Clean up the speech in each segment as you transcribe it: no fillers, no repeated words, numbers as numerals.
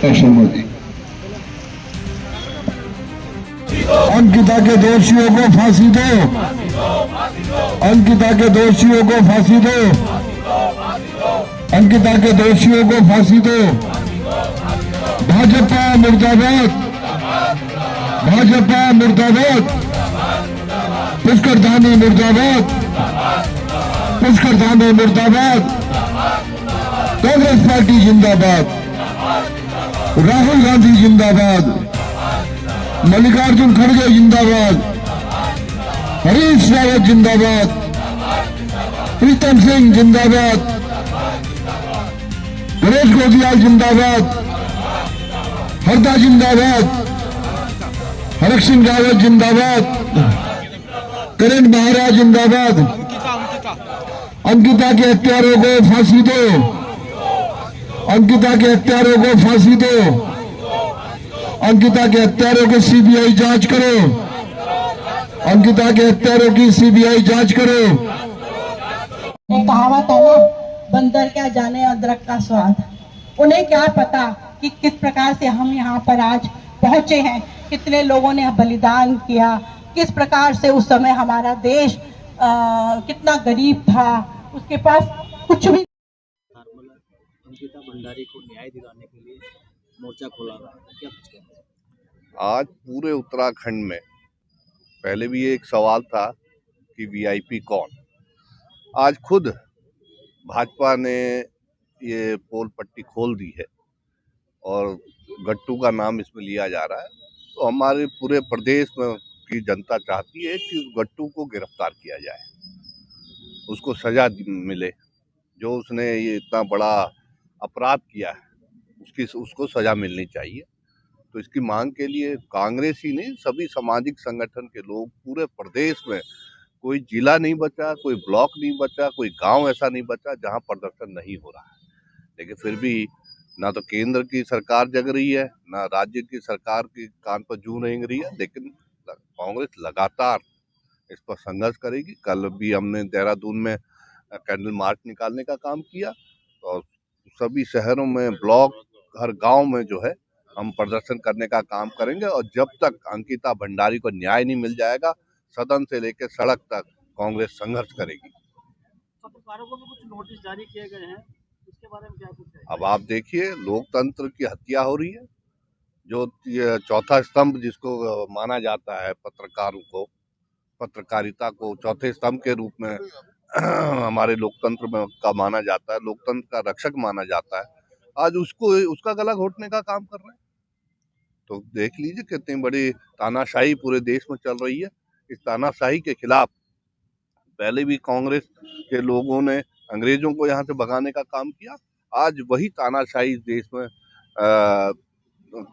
अंकिता शर्मा जी। अंकिता के दोषियों को फांसी दो, अंकिता के दोषियों को फांसी दो, अंकिता के दोषियों को फांसी दो। भाजपा मुर्दाबाद, भाजपा मुर्दाबाद, पुष्कर धामी मुर्दाबाद, पुष्कर धामी मुर्दाबाद, कांग्रेस पार्टी जिंदाबाद, राहुल गांधी जिंदाबाद, मल्लिकार्जुन खड़गे जिंदाबाद, हरीश रावत जिंदाबाद, प्रीतम सिंह जिंदाबाद, गणेश गोदियाल जिंदाबाद, हरदा जिंदाबाद, हरक सिंह रावत जिंदाबाद, करण महाराज जिंदाबाद। अंकिता के हत्यारों को फांसी दो, अंकिता के हत्यारों को फांसी दो, अंकिता के हत्यारों की सीबीआई जांच करो, अंकिता के हत्यारों की सीबीआई जांच करो। एक कहावत है ना, बंदर क्या जाने अदरक का स्वाद। उन्हें क्या पता कि किस प्रकार से हम यहाँ पर आज पहुंचे हैं, कितने लोगों ने बलिदान किया, किस प्रकार से उस समय हमारा देश कितना गरीब था, उसके पास कुछ भी। अंकिता भंडारी को न्याय दिलाने के लिए मोर्चा खोला है, क्या कुछ कहते हैं? आज पूरे उत्तराखंड में पहले भी एक सवाल था कि वीआईपी कौन। आज खुद भाजपा ने ये पोल पट्टी खोल दी है और गट्टू का नाम इसमें लिया जा रहा है। तो हमारे पूरे प्रदेश में की जनता चाहती है कि उस गट्टू को गिरफ्तार किया जाए, उसको सजा मिले। जो उसने ये इतना बड़ा अपराध किया है उसको सजा मिलनी चाहिए। तो इसकी मांग के लिए कांग्रेस ही नहीं, सभी सामाजिक संगठन के लोग पूरे प्रदेश में, कोई जिला नहीं बचा, कोई ब्लॉक नहीं बचा, कोई गांव ऐसा नहीं बचा जहां प्रदर्शन नहीं हो रहा है। लेकिन फिर भी ना तो केंद्र की सरकार जग रही है, ना राज्य की सरकार की कान पर जू रेंग रही है। लेकिन कांग्रेस लगातार इस पर संघर्ष करेगी। कल भी हमने देहरादून में कैंडल मार्च निकालने का काम किया और सभी शहरों में, ब्लॉक, हर गांव में जो है हम प्रदर्शन करने का काम करेंगे। और जब तक अंकिता भंडारी को न्याय नहीं मिल जाएगा, सदन से लेकर सड़क तक कांग्रेस संघर्ष करेगी। पत्रकारों को भी कुछ नोटिस जारी किए गए हैं, इसके बारे में क्या कुछ है? अब आप देखिए, लोकतंत्र की हत्या हो रही है। जो ये चौथा स्तंभ जिसको माना जाता है, पत्रकारों को, पत्रकारिता को चौथे स्तंभ के रूप में हमारे लोकतंत्र में का माना जाता है, लोकतंत्र का रक्षक माना जाता है, आज उसका गला घोटने का काम कर रहे हैं। तो देख लीजिए कितनी बड़ी तानाशाही पूरे देश में चल रही है। इस तानाशाही के खिलाफ पहले भी कांग्रेस के लोगों ने अंग्रेजों को यहाँ से भगाने का काम किया। आज वही तानाशाही देश में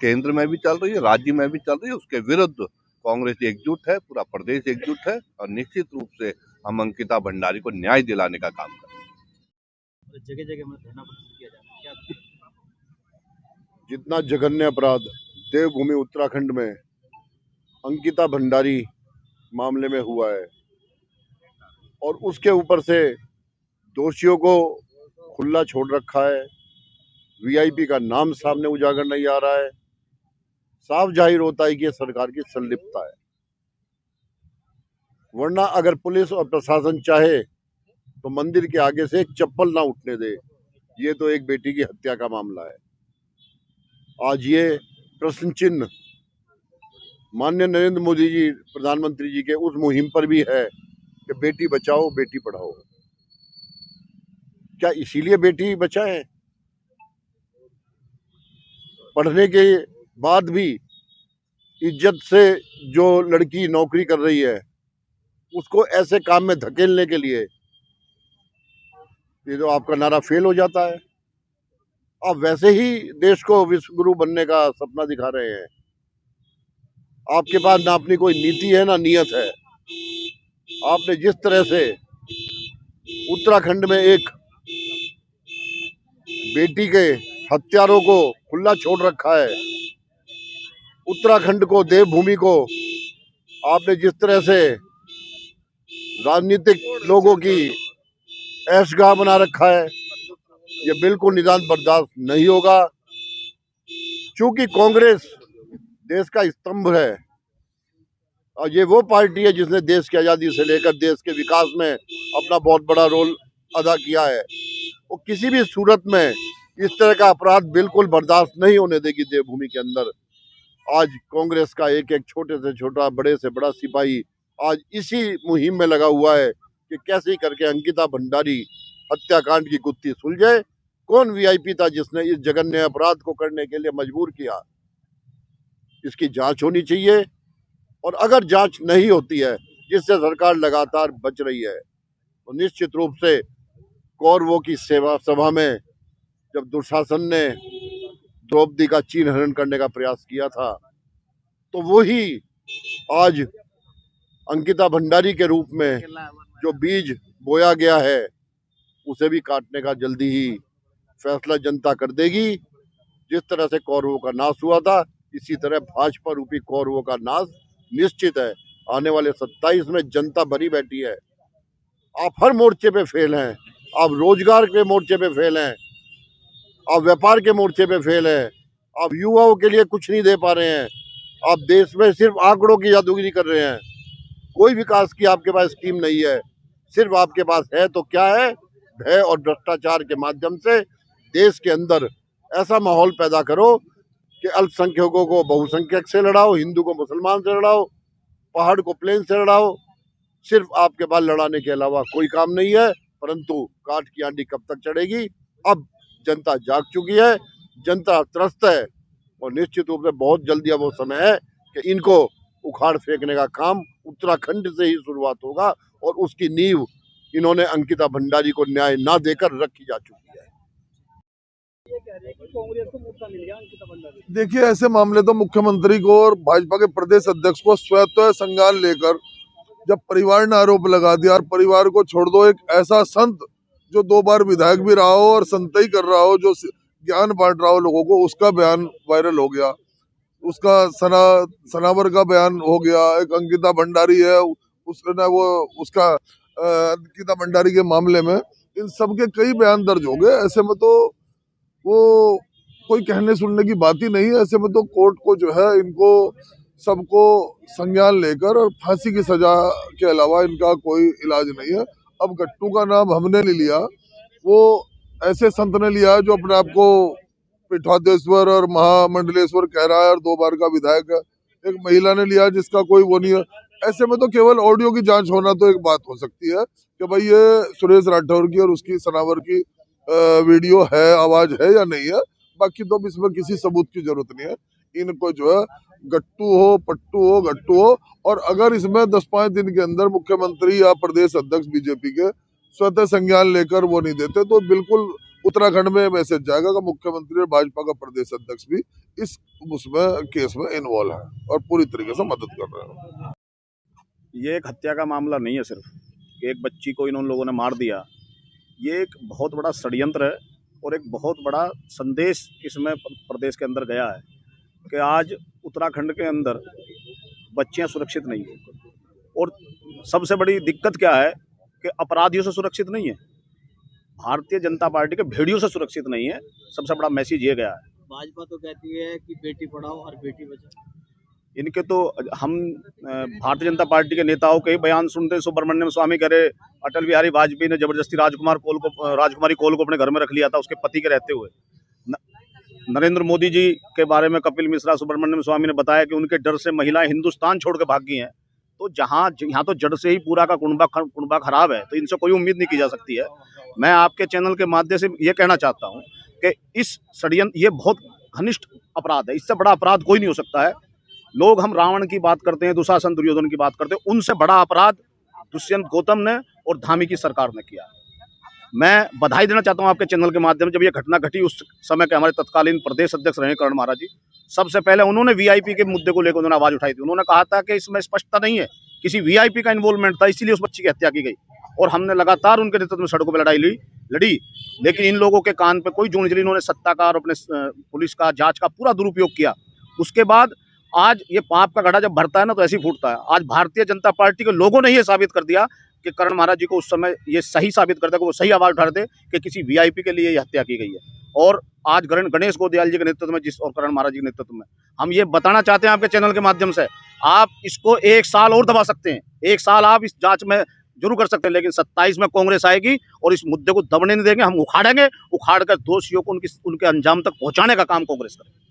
केंद्र में भी चल रही है, राज्य में भी चल रही है। उसके विरुद्ध कांग्रेस एकजुट है, पूरा प्रदेश एकजुट है और निश्चित रूप से हम अंकिता भंडारी को न्याय दिलाने का काम करेंगे। जगह जगह में धरना प्रदर्शन किया जा रहा है, क्या? जितना जघन्य अपराध देवभूमि उत्तराखंड में अंकिता भंडारी मामले में हुआ है और उसके ऊपर से दोषियों को खुला छोड़ रखा है, वीआईपी का नाम सामने उजागर नहीं आ रहा है, साफ जाहिर होता है कि ये सरकार की संलिप्तता है। वरना अगर पुलिस और प्रशासन चाहे तो मंदिर के आगे से एक चप्पल ना उठने दे। ये तो एक बेटी की हत्या का मामला है। आज ये प्रश्न चिन्ह माननीय नरेंद्र मोदी जी, प्रधानमंत्री जी के उस मुहिम पर भी है कि बेटी बचाओ बेटी पढ़ाओ। क्या इसीलिए बेटी बचाएं? पढ़ने के बाद भी इज्जत से जो लड़की नौकरी कर रही है उसको ऐसे काम में धकेलने के लिए ये तो आपका नारा फेल हो जाता है। आप वैसे ही देश को विश्व गुरु बनने का सपना दिखा रहे हैं। आपके पास ना अपनी कोई नीति है ना नियत है। आपने जिस तरह से उत्तराखंड में एक बेटी के हत्यारों को खुला छोड़ रखा है, उत्तराखंड को, देवभूमि को आपने जिस तरह से राजनीतिक लोगों की ऐशगाह बना रखा है, ये बिल्कुल निदान बर्दाश्त नहीं होगा। चूंकि कांग्रेस देश का स्तंभ है और ये वो पार्टी है जिसने देश की आज़ादी से लेकर देश के विकास में अपना बहुत बड़ा रोल अदा किया है, वो किसी भी सूरत में इस तरह का अपराध बिल्कुल बर्दाश्त नहीं होने देगी देवभूमि के अंदर। आज कांग्रेस का एक एक छोटे से छोटा बड़े से बड़ा सिपाही आज इसी मुहिम में लगा हुआ है कि कैसे करके अंकिता भंडारी हत्याकांड की गुत्थी सुलझे। कौन वीआईपी था जिसने इस जघन्य अपराध को करने के लिए मजबूर किया? इसकी जांच होनी चाहिए और अगर जांच नहीं होती है, जिससे सरकार लगातार बच रही है, तो निश्चित रूप से कौरवों की सभा में जब दुशासन ने द्रौपदी का चीर हरण करने का प्रयास किया था, तो वही आज अंकिता भंडारी के रूप में जो बीज बोया गया है उसे भी काटने का जल्दी ही फैसला जनता कर देगी। जिस तरह से कौरवों का नाश हुआ था, इसी तरह भाजपा रूपी कौरवों का नाश निश्चित है। आने वाले 27 में जनता भरी बैठी है। आप हर मोर्चे पे फेल हैं, आप रोजगार के मोर्चे पे फेल हैं, आप व्यापार के मोर्चे पे फेल हैं, आप युवाओं के लिए कुछ नहीं दे पा रहे हैं, आप देश में सिर्फ आंकड़ों की जादूगिरी कर रहे हैं। कोई विकास की आपके पास स्कीम नहीं है, सिर्फ आपके पास है तो क्या है, भय और भ्रष्टाचार के माध्यम से देश के अंदर ऐसा माहौल पैदा करो कि अल्पसंख्यकों को बहुसंख्यक से लड़ाओ, हिंदू को मुसलमान से लड़ाओ, पहाड़ को प्लेन से लड़ाओ। सिर्फ आपके पास लड़ाने के अलावा कोई काम नहीं है, परंतु काठ की आंधी कब तक चढ़ेगी? अब जनता जाग चुकी है, जनता त्रस्त है और निश्चित रूप से बहुत जल्दी अब वो समय है कि इनको उखाड़ फेंकने का काम उत्तराखंड से ही शुरुआत होगा और उसकी नींव इन्होंने अंकिता भंडारी को न्याय ना देकर रखी जा चुकी है। देखिए, ऐसे मामले तो मुख्यमंत्री को और भाजपा के प्रदेश अध्यक्ष को स्वतः संज्ञान लेकर, जब परिवार ने आरोप लगा दिया, और परिवार को छोड़ दो, एक ऐसा संत जो 2 बार विधायक भी रहा हो और संतई कर रहा हो, जो ज्ञान बांट रहा हो लोगों को, उसका बयान वायरल हो गया, उसका सनावर का बयान हो गया। एक अंकिता भंडारी है, उसने वो उसका अंकिता भंडारी के मामले में इन सबके कई बयान दर्ज हो गए। ऐसे में तो वो कोई कहने सुनने की बात ही नहीं है। ऐसे में तो कोर्ट को जो है इनको सबको संज्ञान लेकर और फांसी की सजा के अलावा इनका कोई इलाज नहीं है। अब गट्टू का नाम हमने नहीं लिया, वो ऐसे संत ने लिया जो अपने आप को पीठाधीश्वर और महामंडलेश्वर कह रहा है और 2 बार का विधायक है। एक महिला ने लिया जिसका कोई वो नहीं है। ऐसे में तो केवल ऑडियो की जांच होना तो एक बात हो सकती है कि भाई ये सुरेश राठौर की और उसकी सनावर की वीडियो है, आवाज है या नहीं है। बाकी तो इसमें किसी सबूत की जरूरत नहीं है। इनको जो है गट्टू हो, पट्टू हो, गट्टू हो, और अगर इसमें 10-5 दिन के अंदर मुख्यमंत्री या प्रदेश अध्यक्ष बीजेपी के स्वतः संज्ञान लेकर वो नहीं देते, तो बिल्कुल उत्तराखंड में मैसेज जाएगा कि मुख्यमंत्री और भाजपा का प्रदेश अध्यक्ष भी इस उसमें केस में इन्वॉल्व है और पूरी तरीके से मदद कर रहे हैं। ये एक हत्या का मामला नहीं है सिर्फ, एक बच्ची को इन लोगों ने मार दिया। ये एक बहुत बड़ा षड्यंत्र है और एक बहुत बड़ा संदेश इसमें प्रदेश के अंदर गया है कि आज उत्तराखंड के अंदर बच्चियां सुरक्षित नहीं है। और सबसे बड़ी दिक्कत क्या है कि अपराधियों से सुरक्षित नहीं है, भारतीय जनता पार्टी के भेड़ियों से सुरक्षित नहीं है। सबसे बड़ा मैसेज ये गया है। भाजपा तो कहती है कि बेटी पढ़ाओ और बेटी बचाओ। इनके तो हम भारतीय जनता पार्टी के नेताओं के ही बयान सुनते हैं। सुब्रमण्यम स्वामी कह रहे अटल बिहारी वाजपेयी ने जबरदस्ती राजकुमारी कोल को अपने घर में रख लिया था उसके पति के रहते हुए। नरेंद्र मोदी जी के बारे में कपिल मिश्रा, सुब्रमण्यम स्वामी ने बताया कि उनके डर से महिलाएं हिंदुस्तान छोड़ के भाग गई हैं। तो यहाँ तो जड़ से ही पूरा का कुनबा खराब है, तो इनसे कोई उम्मीद नहीं की जा सकती है। मैं आपके चैनल के माध्यम से ये कहना चाहता हूँ कि इस षड्यंत्र ये बहुत घनिष्ठ अपराध है, इससे बड़ा अपराध कोई नहीं हो सकता है। लोग हम रावण की बात करते हैं, दुशासन दुर्योधन की बात करते हैं, उनसे बड़ा अपराध दुष्यंत गौतम ने और धामी की सरकार ने किया। मैं बधाई देना चाहता हूं आपके चैनल के माध्यम से। जब ये घटना घटी उस समय के हमारे तत्कालीन प्रदेश अध्यक्ष रहे करण महाराज जी, सबसे पहले उन्होंने वीआईपी के मुद्दे को लेकर उन्होंने आवाज उठाई थी। उन्होंने कहा था कि इसमें स्पष्टता नहीं है, किसी वीआईपी का इन्वॉल्वमेंट था, इसीलिए उस बच्ची की हत्या की गई। और हमने लगातार उनके नेतृत्व में सड़कों पर लड़ी, लेकिन इन लोगों के कान पे कोई जूं नहीं चली। इन्होंने सत्ता का और अपने पुलिस का जांच का पूरा दुरुपयोग किया। उसके बाद आज ये पाप का घड़ा जब भरता है ना तो ऐसे ही फूटता है। आज भारतीय जनता पार्टी के लोगों ने ये साबित कर दिया कि करण महाराज जी को उस समय ये सही साबित कर दिया कि वो सही आवाज उठा रहे थे कि किसी वीआईपी के लिए ये हत्या की गई है। और आज गणेश गोदयाल जी के नेतृत्व में और करण महाराज जी के नेतृत्व में हम ये बताना चाहते हैं आपके चैनल के माध्यम से, आप इसको 1 साल और दबा सकते हैं, 1 साल आप इस जांच में जरूर कर सकते हैं, लेकिन 27 में कांग्रेस आएगी और इस मुद्दे को दबने नहीं देंगे। हम उखाड़ेंगे, उखाड़ कर दोषियों को उनके अंजाम तक पहुंचाने का काम कांग्रेस करेगी।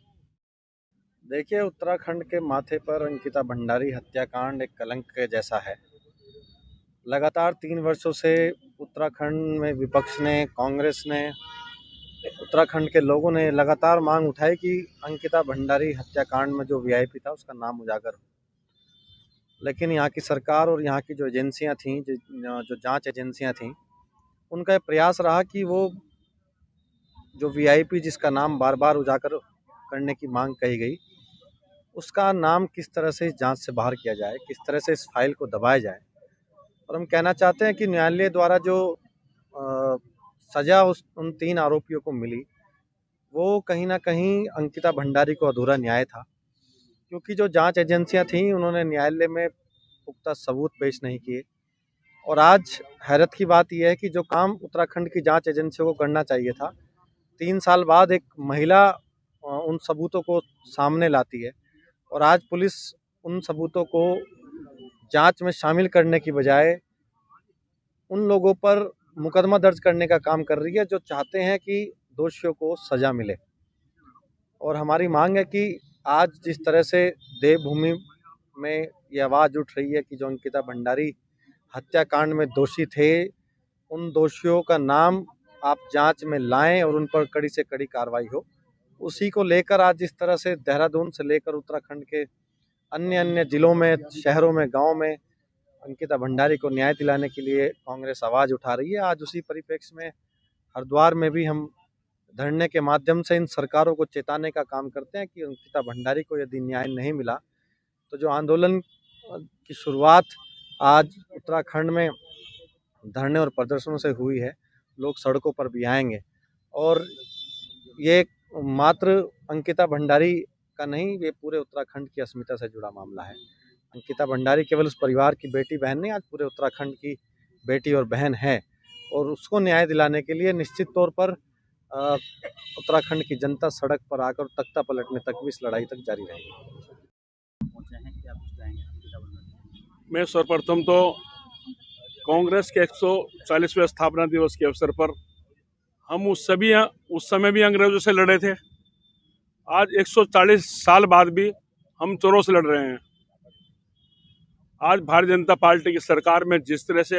देखिए, उत्तराखंड के माथे पर अंकिता भंडारी हत्याकांड एक कलंक के जैसा है। लगातार 3 वर्षों से उत्तराखंड में विपक्ष ने, कांग्रेस ने, उत्तराखंड के लोगों ने लगातार मांग उठाई कि अंकिता भंडारी हत्याकांड में जो वीआईपी था उसका नाम उजागर हो। लेकिन यहाँ की सरकार और यहाँ की जो एजेंसियाँ थीं, जो जांच एजेंसियाँ थीं, उनका प्रयास रहा कि वो जो वीआईपी जिसका नाम बार बार उजागर करने की मांग कही गई, उसका नाम किस तरह से इस जांच से बाहर किया जाए, किस तरह से इस फाइल को दबाया जाए। और हम कहना चाहते हैं कि न्यायालय द्वारा जो सज़ा उन 3 आरोपियों को मिली, वो कहीं ना कहीं अंकिता भंडारी को अधूरा न्याय था, क्योंकि जो जांच एजेंसियां थीं उन्होंने न्यायालय में पुख्ता सबूत पेश नहीं किए। और आज हैरत की बात यह है कि जो काम उत्तराखंड की जांच एजेंसियों को करना चाहिए था, 3 साल बाद एक महिला उन सबूतों को सामने लाती है और आज पुलिस उन सबूतों को जांच में शामिल करने की बजाय उन लोगों पर मुकदमा दर्ज करने का काम कर रही है जो चाहते हैं कि दोषियों को सज़ा मिले। और हमारी मांग है कि आज जिस तरह से देवभूमि में ये आवाज़ उठ रही है कि जो अंकिता भंडारी हत्याकांड में दोषी थे, उन दोषियों का नाम आप जांच में लाएं और उन पर कड़ी से कड़ी कार्रवाई हो, उसी को लेकर आज जिस तरह से देहरादून से लेकर उत्तराखंड के अन्य जिलों में, शहरों में, गाँव में अंकिता भंडारी को न्याय दिलाने के लिए कांग्रेस आवाज़ उठा रही है। आज उसी परिप्रेक्ष्य में हरिद्वार में भी हम धरने के माध्यम से इन सरकारों को चेताने का काम करते हैं कि अंकिता भंडारी को यदि न्याय नहीं मिला तो जो आंदोलन की शुरुआत आज उत्तराखंड में धरने और प्रदर्शनों से हुई है, लोग सड़कों पर भी आएंगे। और ये मात्र अंकिता भंडारी का नहीं, ये पूरे उत्तराखंड की अस्मिता से जुड़ा मामला है। अंकिता भंडारी केवल उस परिवार की बेटी बहन नहीं, आज पूरे उत्तराखंड की बेटी और बहन है। और उसको न्याय दिलाने के लिए निश्चित तौर पर उत्तराखंड की जनता सड़क पर आकर तख्ता पलटने तक भी इस लड़ाई तक जारी रहेगी। मैं सर्वप्रथम तो कांग्रेस के 140वें स्थापना दिवस के अवसर पर हम उस समय भी अंग्रेजों से लड़े थे। आज 140 साल बाद भी हम चोरों से लड़ रहे हैं। आज भारतीय जनता पार्टी की सरकार में जिस तरह से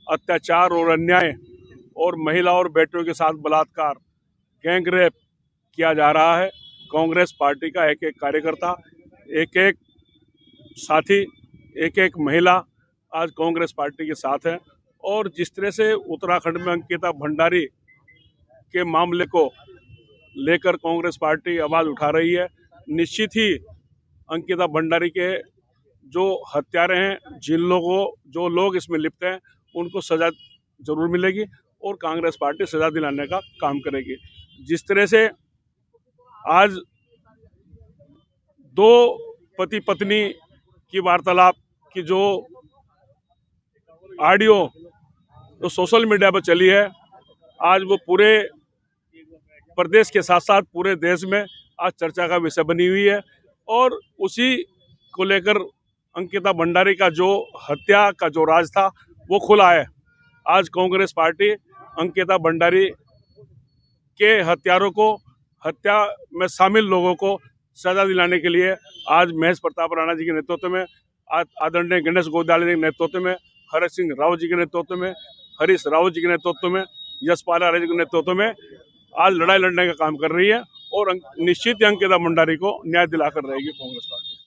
अत्याचार और अन्याय और महिला और बेटियों के साथ बलात्कार, गैंग रेप किया जा रहा है, कांग्रेस पार्टी का एक एक कार्यकर्ता, एक एक साथी, एक एक महिला आज कांग्रेस पार्टी के साथ है। और जिस तरह से उत्तराखंड में अंकिता भंडारी के मामले को लेकर कांग्रेस पार्टी आवाज़ उठा रही है, निश्चित ही अंकिता भंडारी के जो हत्यारे हैं, जो लोग इसमें लिप्त हैं, उनको सज़ा जरूर मिलेगी और कांग्रेस पार्टी सज़ा दिलाने का काम करेगी। जिस तरह से आज 2 पति पत्नी की वार्तालाप की जो ऑडियो जो सोशल मीडिया पर चली है, आज वो पूरे प्रदेश के साथ साथ पूरे देश में आज चर्चा का विषय बनी हुई है। और उसी को लेकर अंकिता भंडारी का जो हत्या का जो राज था वो खुला है। आज कांग्रेस पार्टी अंकिता भंडारी के हत्यारों को, हत्या में शामिल लोगों को सजा दिलाने के लिए आज महेश प्रताप राणा जी के नेतृत्व में, आदरणीय गणेश गोदयाल जी के नेतृत्व में, हरीश सिंह रावत जी के नेतृत्व में, हरीश रावत जी के नेतृत्व में, यशपाल आर्य जी के नेतृत्व में आज लड़ाई लड़ने का काम कर रही है। और निश्चित ही अंकिता भंडारी को न्याय दिलाकर रहेगी कांग्रेस पार्टी।